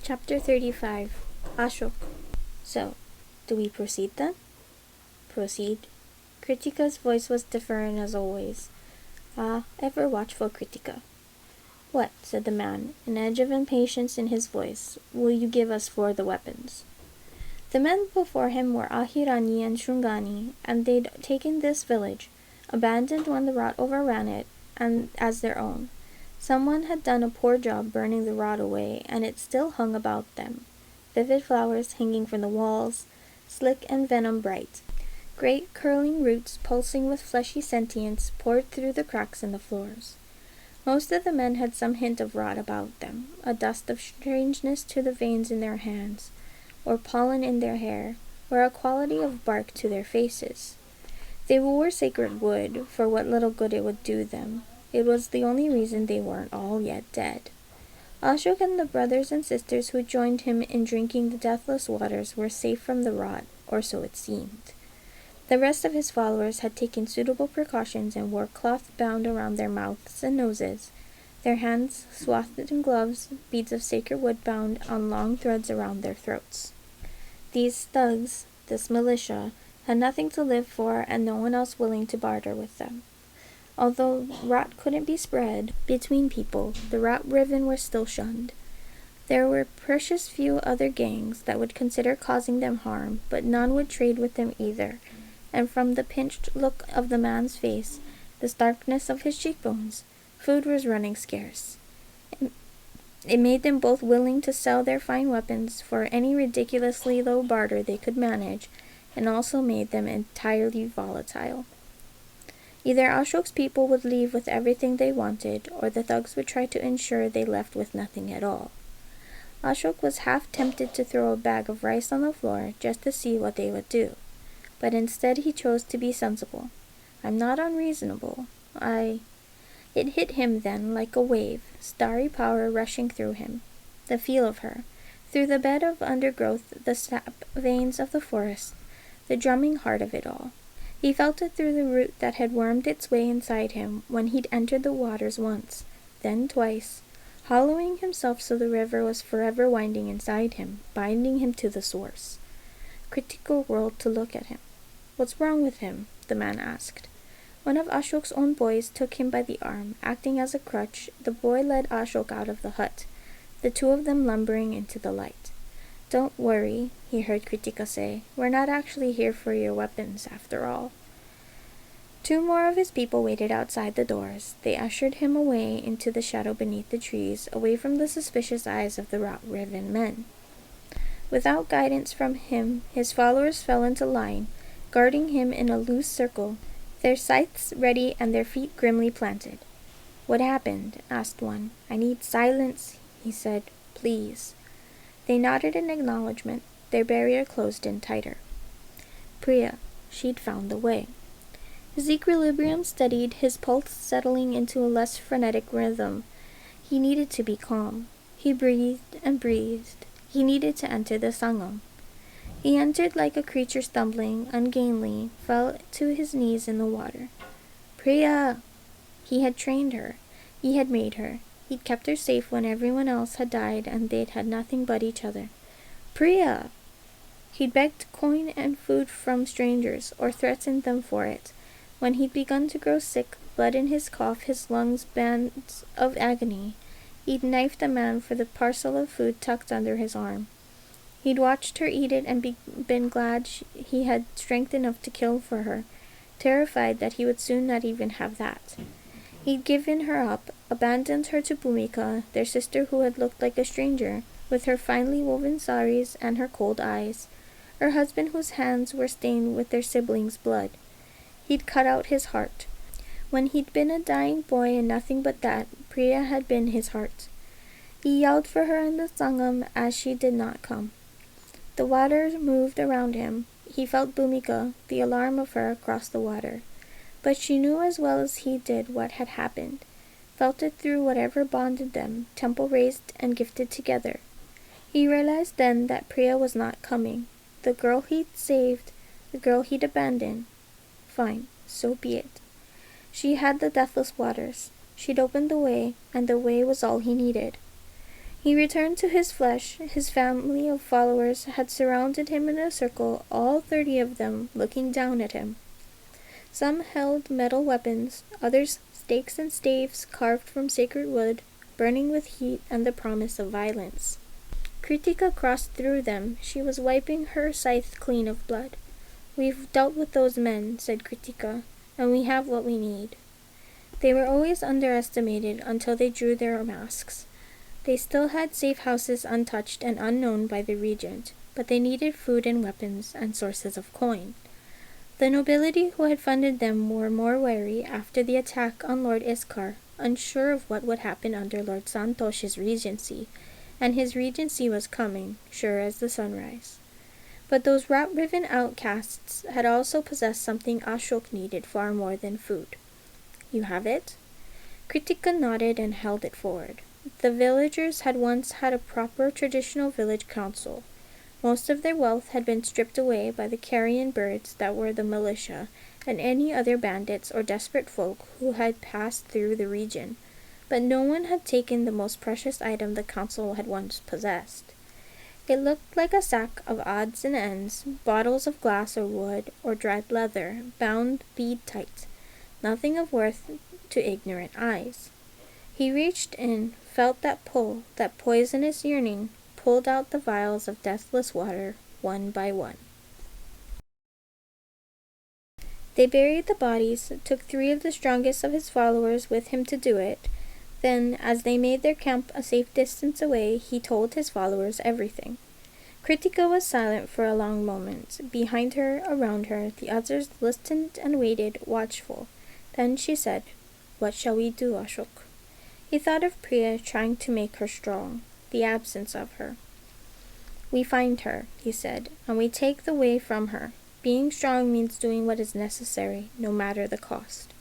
Chapter 35. Ashok. So, do we proceed then? Proceed. Kritika's voice was deferent as always. Ever watchful Kritika. What, said the man, an edge of impatience in his voice, will you give us for the weapons? The men before him were Ahirani and Shrungani, and they'd taken this village, abandoned when the rot overran it, and as their own. Someone had done a poor job burning the rot away, and it still hung about them. Vivid flowers hanging from the walls, slick and venom bright. Great curling roots pulsing with fleshy sentience poured through the cracks in the floors. Most of the men had some hint of rot about them, a dust of strangeness to the veins in their hands, or pollen in their hair, or a quality of bark to their faces. They wore sacred wood, for what little good it would do them. It was the only reason they weren't all yet dead. Ashok and the brothers and sisters who joined him in drinking the deathless waters were safe from the rot, or so it seemed. The rest of his followers had taken suitable precautions and wore cloth bound around their mouths and noses, their hands swathed in gloves, beads of sacred wood bound on long threads around their throats. These thugs, this militia, had nothing to live for and no one else willing to barter with them. Although rot couldn't be spread between people, the rot-riven were still shunned. There were precious few other gangs that would consider causing them harm, but none would trade with them either, and from the pinched look of the man's face, the starkness of his cheekbones, food was running scarce. It made them both willing to sell their fine weapons for any ridiculously low barter they could manage, and also made them entirely volatile. Either Ashok's people would leave with everything they wanted, or the thugs would try to ensure they left with nothing at all. Ashok was half tempted to throw a bag of rice on the floor just to see what they would do, but instead he chose to be sensible. I'm not unreasonable. It hit him then like a wave, starry power rushing through him. The feel of her, through the bed of undergrowth, the sap veins of the forest, the drumming heart of it all. He felt it through the root that had wormed its way inside him when he'd entered the waters once, then twice, hollowing himself so the river was forever winding inside him, binding him to the source. Kritika whirled to look at him. What's wrong with him? The man asked. One of Ashok's own boys took him by the arm. Acting as a crutch, the boy led Ashok out of the hut, the two of them lumbering into the light. Don't worry, he heard Kritika say. We're not actually here for your weapons, after all. Two more of his people waited outside the doors. They ushered him away into the shadow beneath the trees, away from the suspicious eyes of the rot-riven men. Without guidance from him, his followers fell into line, guarding him in a loose circle, their scythes ready and their feet grimly planted. What happened? Asked one. I need silence, he said. Please. They nodded in acknowledgement, their barrier closed in tighter. Priya, she'd found the way. His equilibrium steadied, his pulse settling into a less frenetic rhythm. He needed to be calm. He breathed and breathed. He needed to enter the sangam. He entered like a creature stumbling, ungainly, fell to his knees in the water. Priya! He had trained her. He had made her. He'd kept her safe when everyone else had died and they'd had nothing but each other. Priya! He'd begged coin and food from strangers, or threatened them for it. When he'd begun to grow sick, blood in his cough, his lungs bands of agony, he'd knifed a man for the parcel of food tucked under his arm. He'd watched her eat it and been glad he had strength enough to kill for her, terrified that he would soon not even have that. He'd given her up, abandoned her to Bhumika, their sister who had looked like a stranger, with her finely woven saris and her cold eyes, her husband whose hands were stained with their siblings' blood. He'd cut out his heart. When he'd been a dying boy and nothing but that, Priya had been his heart. He yelled for her in the sangam as she did not come. The water moved around him. He felt Bhumika, the alarm of her, across the water. But she knew as well as he did what had happened, felt it through whatever bonded them, temple raised and gifted together. He realized then that Priya was not coming. The girl he'd saved, the girl he'd abandoned. Fine, so be it. She had the deathless waters. She'd opened the way, and the way was all he needed. He returned to his flesh. His family of followers had surrounded him in a circle, all 30 of them looking down at him. Some held metal weapons, others stakes and staves carved from sacred wood, burning with heat and the promise of violence. Kritika crossed through them. She was wiping her scythe clean of blood. "We've dealt with those men," said Kritika, "and we have what we need." They were always underestimated until they drew their masks. They still had safe houses untouched and unknown by the regent, but they needed food and weapons and sources of coin. The nobility who had funded them were more wary after the attack on Lord Iskar, unsure of what would happen under Lord Santosh's regency, and his regency was coming, sure as the sunrise. But those rat-riven outcasts had also possessed something Ashok needed far more than food. "You have it?" Kritika nodded and held it forward. The villagers had once had a proper traditional village council. Most of their wealth had been stripped away by the carrion birds that were the militia and any other bandits or desperate folk who had passed through the region, but no one had taken the most precious item the council had once possessed. It looked like a sack of odds and ends, bottles of glass or wood or dried leather, bound bead tight, nothing of worth to ignorant eyes. He reached in, felt that pull, that poisonous yearning, pulled out the vials of deathless water, one by one. They buried the bodies, took 3 of the strongest of his followers with him to do it. Then, as they made their camp a safe distance away, he told his followers everything. Kritika was silent for a long moment. Behind her, around her, the others listened and waited, watchful. Then she said, "What shall we do, Ashok?" He thought of Priya trying to make her strong, the absence of her. "We find her," he said, "and we take the way from her. Being strong means doing what is necessary, no matter the cost."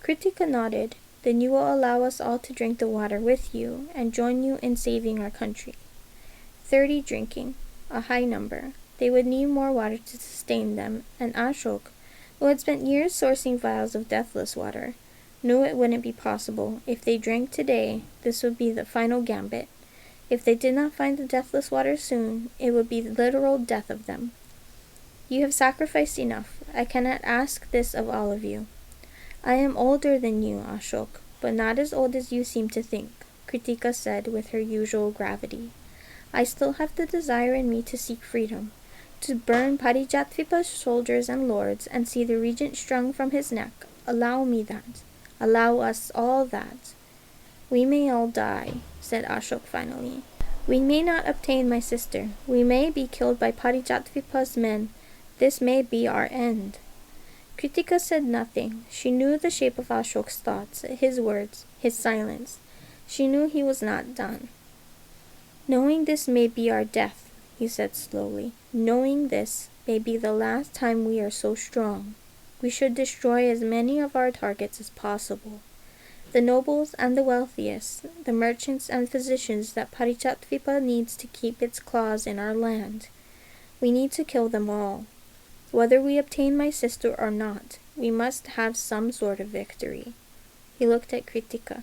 Kritika nodded. "Then you will allow us all to drink the water with you, and join you in saving our country." 30 drinking, a high number. They would need more water to sustain them, and Ashok, who had spent years sourcing vials of deathless water, knew it wouldn't be possible. If they drank today, this would be the final gambit. If they did not find the deathless water soon, it would be the literal death of them. "You have sacrificed enough. I cannot ask this of all of you." "I am older than you, Ashok, but not as old as you seem to think," Kritika said with her usual gravity. "I still have the desire in me to seek freedom, to burn Parijatvipa's soldiers and lords and see the regent strung from his neck. Allow me that. Allow us all that." "We may all die," said Ashok finally. "We may not obtain my sister. We may be killed by Parijatvipa's men. This may be our end." Kritika said nothing. She knew the shape of Ashok's thoughts, his words, his silence. She knew he was not done. "Knowing this may be our death," he said slowly. "Knowing this may be the last time we are so strong. We should destroy as many of our targets as possible. The nobles and the wealthiest, the merchants and physicians that Parijatvipa needs to keep its claws in our land. We need to kill them all. Whether we obtain my sister or not, we must have some sort of victory." He looked at Kritika.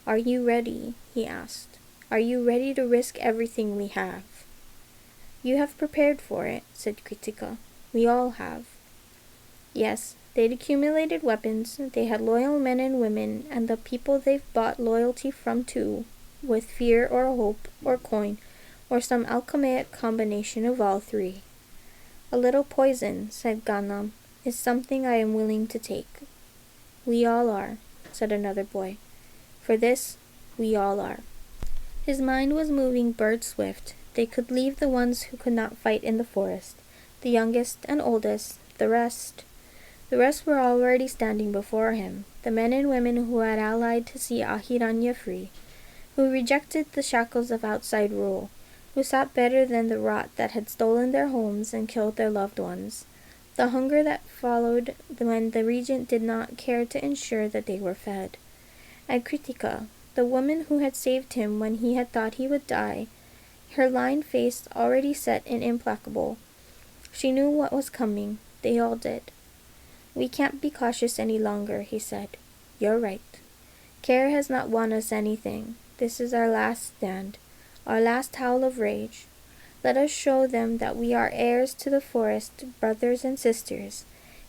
"Are you ready?" he asked. "Are you ready to risk everything we have?" "You have prepared for it," said Kritika. "We all have." Yes, they'd accumulated weapons, they had loyal men and women, and the people they've bought loyalty from too, with fear or hope or coin, or some alchemic combination of all 3. "A little poison," said Ganam, "is something I am willing to take." "We all are," said another boy. "For this, we all are." His mind was moving bird swift. They could leave the ones who could not fight in the forest, the youngest and oldest, the rest. The rest were already standing before him, the men and women who had allied to see Ahiranya free, who rejected the shackles of outside rule, who sought better than the rot that had stolen their homes and killed their loved ones, the hunger that followed when the regent did not care to ensure that they were fed. And Kritika, the woman who had saved him when he had thought he would die, her lined face already set and implacable. She knew what was coming. They all did. "We can't be cautious any longer," he said. "You're right. Care has not won us anything. This is our last stand. our last howl of rage. Let us show them that we are heirs to the forest, brothers and sisters,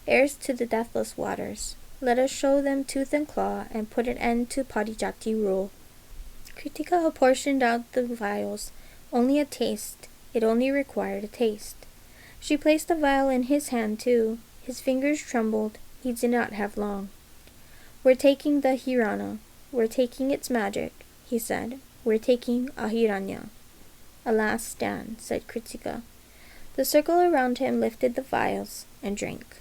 heirs to the deathless waters. Let us show them tooth and claw, and put an end to Padijati rule. Kritika apportioned out the vials. Only a taste. It only required a taste. She placed the vial in his hand too. His fingers trembled. He did not have long. "We're taking the Hirana. We're taking its magic," he said. "We're taking Ahiranya." "A last stand," said Kritika. The circle around him lifted the vials and drank.